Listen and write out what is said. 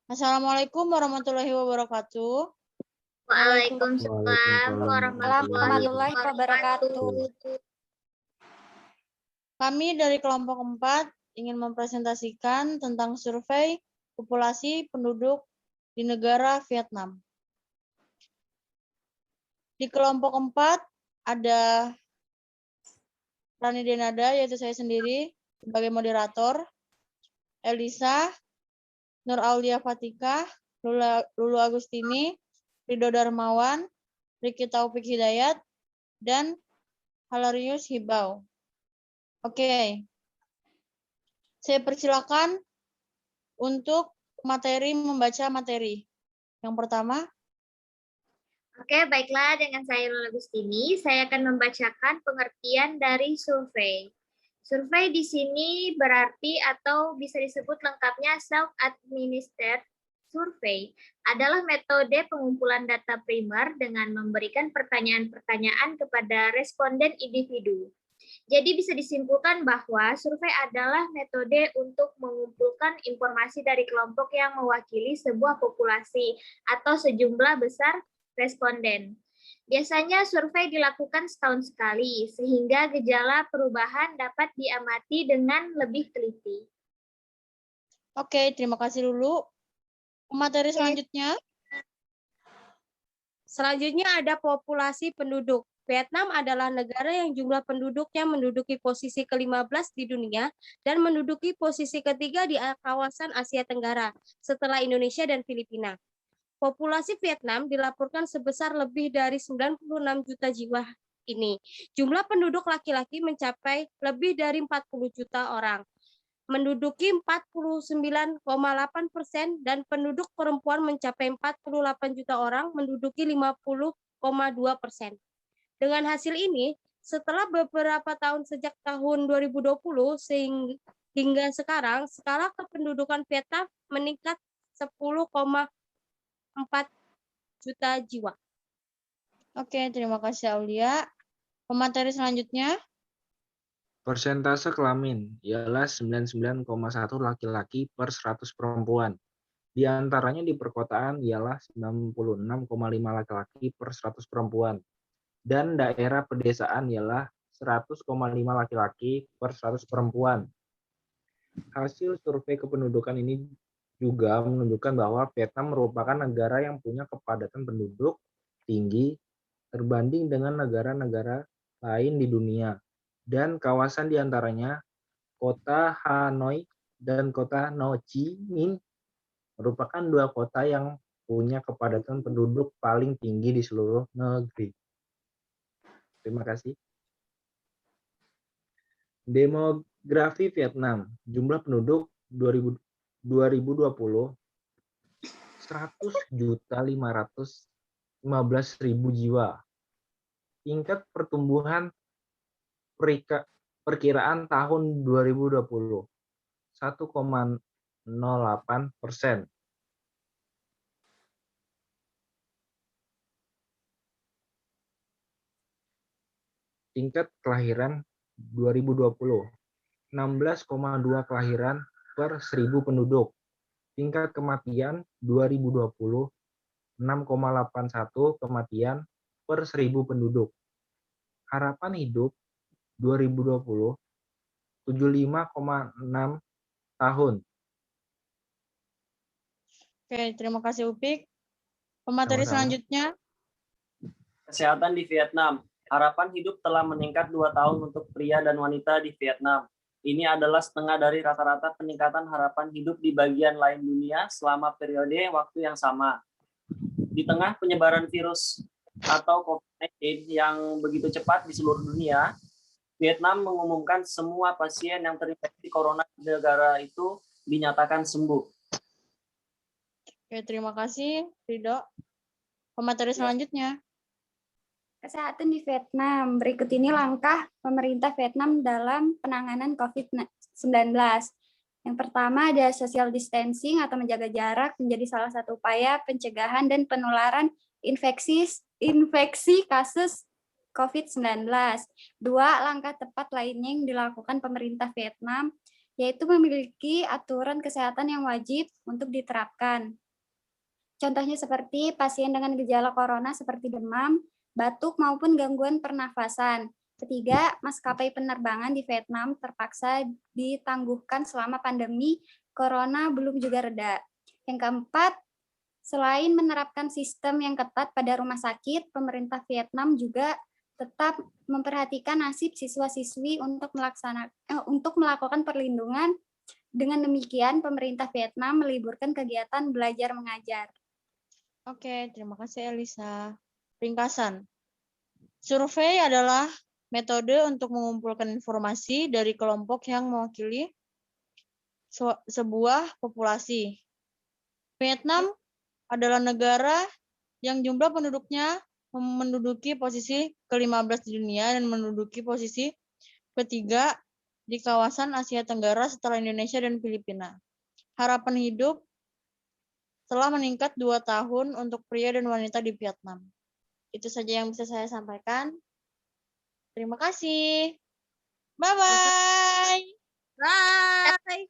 Assalamualaikum warahmatullahi wabarakatuh. Waalaikumsalam warahmatullahi wabarakatuh. Kami dari kelompok 4 ingin mempresentasikan tentang survei populasi penduduk di negara Vietnam. Di kelompok 4 ada Rani Denada, yaitu saya sendiri sebagai moderator, Elisa, Nur Aulia Fatika, Lulu Agustini, Ridho Darmawan, Riki Taufik Hidayat, dan Halarius Hibau. Oke, saya persilakan untuk membaca materi. Yang pertama. Oke, baiklah, dengan saya Lulu Agustini, saya akan membacakan pengertian dari survei. Survei di sini berarti atau bisa disebut lengkapnya self-administered survei adalah metode pengumpulan data primer dengan memberikan pertanyaan-pertanyaan kepada responden individu. Jadi bisa disimpulkan bahwa survei adalah metode untuk mengumpulkan informasi dari kelompok yang mewakili sebuah populasi atau sejumlah besar responden. Biasanya survei dilakukan setahun sekali, sehingga gejala perubahan dapat diamati dengan lebih teliti. Oke, terima kasih Lulu. Materi selanjutnya. Selanjutnya ada populasi penduduk. Vietnam adalah negara yang jumlah penduduknya menduduki posisi ke-15 di dunia dan menduduki posisi ketiga di kawasan Asia Tenggara setelah Indonesia dan Filipina. Populasi Vietnam dilaporkan sebesar lebih dari 96 juta jiwa ini. Jumlah penduduk laki-laki mencapai lebih dari 40 juta orang, menduduki 49,8% dan penduduk perempuan mencapai 48 juta orang, menduduki 50,2%. Dengan hasil ini, setelah beberapa tahun sejak tahun 2020 hingga sekarang, skala kependudukan Vietnam meningkat 10,4 juta jiwa. Oke, terima kasih Aulia. Pemateri selanjutnya. Persentase kelamin ialah 99,1 laki-laki per 100 perempuan. Di antaranya di perkotaan ialah 96,5 laki-laki per 100 perempuan. Dan daerah pedesaan ialah 100,5 laki-laki per 100 perempuan. Hasil survei kependudukan ini juga menunjukkan bahwa Vietnam merupakan negara yang punya kepadatan penduduk tinggi terbanding dengan negara-negara lain di dunia. Dan kawasan diantaranya kota Hanoi dan kota Ho Chi Minh merupakan dua kota yang punya kepadatan penduduk paling tinggi di seluruh negeri. Terima kasih. Demografi Vietnam, jumlah penduduk 2020 100.515.000 jiwa. Tingkat pertumbuhan perkiraan tahun 2020 1,08%. Tingkat kelahiran 2020 16,2 kelahiran per 1.000 penduduk. Tingkat kematian 2020 6,81 kematian per 1.000 penduduk. Harapan hidup 2020 75,6 tahun. Oke, terima kasih Upik. Pemateri selanjutnya. Kesehatan di Vietnam. Harapan hidup telah meningkat 2 tahun untuk pria dan wanita di Vietnam. Ini adalah setengah dari rata-rata peningkatan harapan hidup di bagian lain dunia selama periode waktu yang sama. Di tengah penyebaran virus atau COVID-19 yang begitu cepat di seluruh dunia, Vietnam mengumumkan semua pasien yang terinfeksi corona di negara itu dinyatakan sembuh. Oke, terima kasih Ridho. Pemateri selanjutnya. Kesehatan di Vietnam. Berikut ini langkah pemerintah Vietnam dalam penanganan COVID-19. Yang pertama ada social distancing atau menjaga jarak menjadi salah satu upaya pencegahan dan penularan infeksi kasus COVID-19. Dua, langkah tepat lainnya yang dilakukan pemerintah Vietnam yaitu memiliki aturan kesehatan yang wajib untuk diterapkan. Contohnya seperti pasien dengan gejala corona seperti demam, batuk, maupun gangguan pernafasan. Ketiga, maskapai penerbangan di Vietnam terpaksa ditangguhkan selama pandemi corona belum juga reda. Yang keempat, selain menerapkan sistem yang ketat pada rumah sakit, pemerintah Vietnam juga tetap memperhatikan nasib siswa-siswi untuk melakukan perlindungan. Dengan demikian, pemerintah Vietnam meliburkan kegiatan belajar mengajar. Oke, terima kasih Elisa. Ringkasan. Survei adalah metode untuk mengumpulkan informasi dari kelompok yang mewakili sebuah populasi. Vietnam adalah negara yang jumlah penduduknya menduduki posisi ke-15 di dunia dan menduduki posisi ketiga di kawasan Asia Tenggara setelah Indonesia dan Filipina. Harapan hidup telah meningkat 2 tahun untuk pria dan wanita di Vietnam. Itu saja yang bisa saya sampaikan. Terima kasih. Bye-bye. Bye.